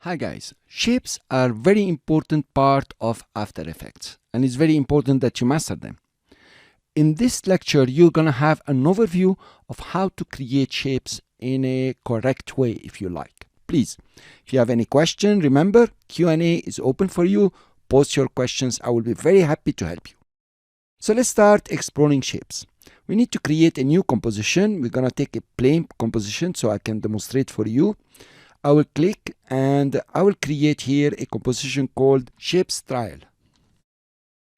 Hi guys, shapes are very important part of After Effects and it's very important that you master them. In this lecture, you're gonna have an overview of how to create shapes in a correct way if you like. Please, if you have any question, remember Q&A is open for you. Post your questions, I will be very happy to help you. So let's start exploring shapes. We need to create a new composition. We're gonna take a plain composition so I can demonstrate for you. I will click and I will create here a composition called Shapes Trial.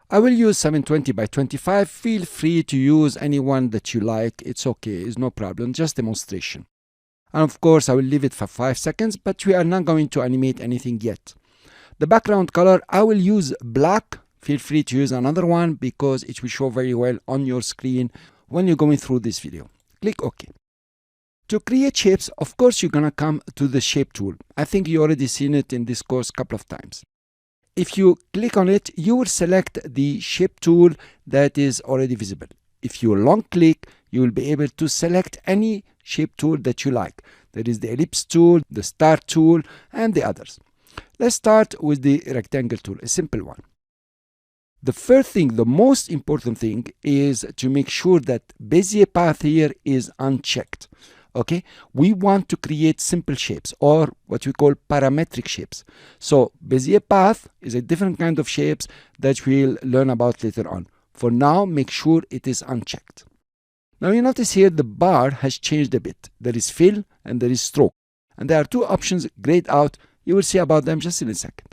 I will use 720 by 25. Feel free to use any one that you like. It's okay, it's no problem, just demonstration. And of course, I will leave it for 5 seconds, but we are not going to animate anything yet. The background color, I will use black. Feel free to use another one because it will show very well on your screen when you're going through this video. Click OK. To create shapes, of course, you're gonna come to the shape tool. I think you already seen it in this course a couple of times. If you click on it, you will select the shape tool that is already visible. If you long click, you will be able to select any shape tool that you like. There is the ellipse tool, the star tool, and the others. Let's start with the rectangle tool, a simple one. The first thing, the most important thing, is to make sure that Bezier path here is unchecked. Okay, we want to create simple shapes or what we call parametric shapes. So Bezier path is a different kind of shapes that we'll learn about later on. For now, make sure it is unchecked. Now you notice here the bar has changed a bit. There is fill and there is stroke. And there are two options grayed out. You will see about them just in a second.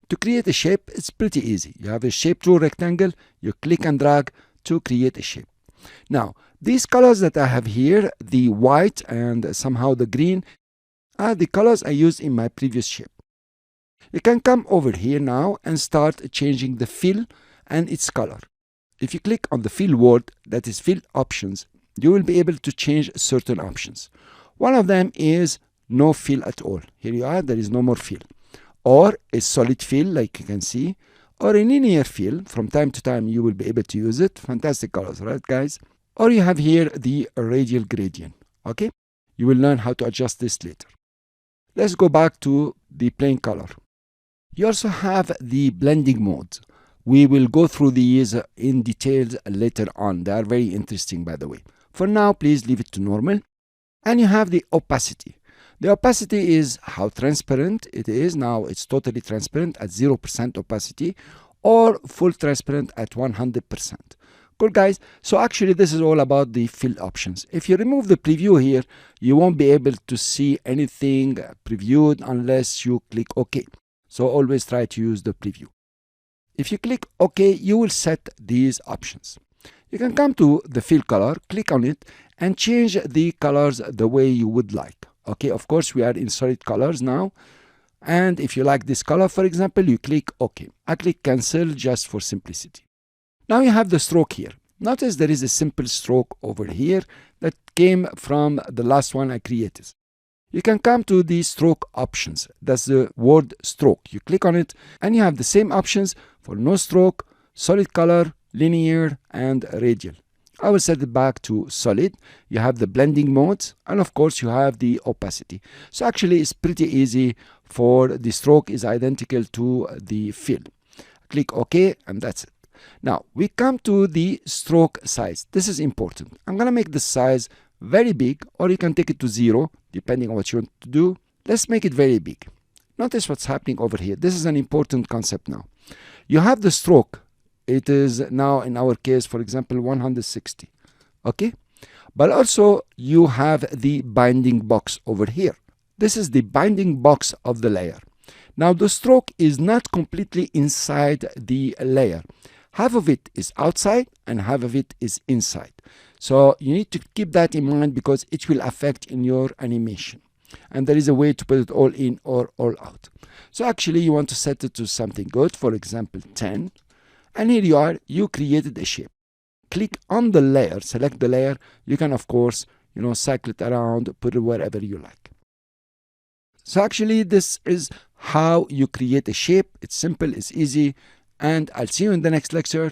To create a shape, it's pretty easy. You have a shape tool rectangle, you click and drag to create a shape. Now, these colors that I have here, the white and somehow the green, are the colors I used in my previous shape. You can come over here now and start changing the fill and its color. If you click on the fill word, that is fill options, you will be able to change certain options. One of them is no fill at all. Here you are, there is no more fill. Or a solid fill, like you can see, or a linear fill. From time to time you will be able to use it. Fantastic colors, right guys? Or you have here the radial gradient. Okay, you will learn how to adjust this later. Let's go back to the plain color. You also have the blending modes. We will go through these in details later on. They are very interesting, by the way. For now, please leave it to normal. And you have the opacity. The opacity is how transparent it is. Now it's totally transparent at 0% opacity or full transparent at 100%. Cool guys, so actually this is all about the fill options. If you remove the preview here, you won't be able to see anything previewed unless you click OK. So always try to use the preview. If you click OK, you will set these options. You can come to the fill color, click on it, and change the colors the way you would like. Okay, of course, we are in solid colors now. And if you like this color, for example, you click OK. I click cancel just for simplicity. Now you have the stroke here. Notice there is a simple stroke over here that came from the last one I created. You can come to the stroke options. That's the word stroke. You click on it and you have the same options for no stroke, solid color, linear, and radial. I will set it back to solid. You have the blending modes, and of course you have the opacity. So actually it's pretty easy. For the stroke is identical to the fill. Click OK, and that's it. Now we come to the stroke size. This is important. I'm gonna make the size very big, or you can take it to 0 depending on what you want to do. Let's make it very big. Notice what's happening over here. This is an important concept now. You have the stroke. It is now, in our case, for example, 160. Okay? But also, you have the binding box over here. This is the binding box of the layer. Now, the stroke is not completely inside the layer. Half of it is outside and half of it is inside. So, you need to keep that in mind because it will affect in your animation. And there is a way to put it all in or all out. So, actually, you want to set it to something good. For example, 10. And here you are, you created a shape. Click on the layer, select the layer. You can, of course, cycle it around, put it wherever you like. So actually, this is how you create a shape. It's simple, it's easy. And I'll see you in the next lecture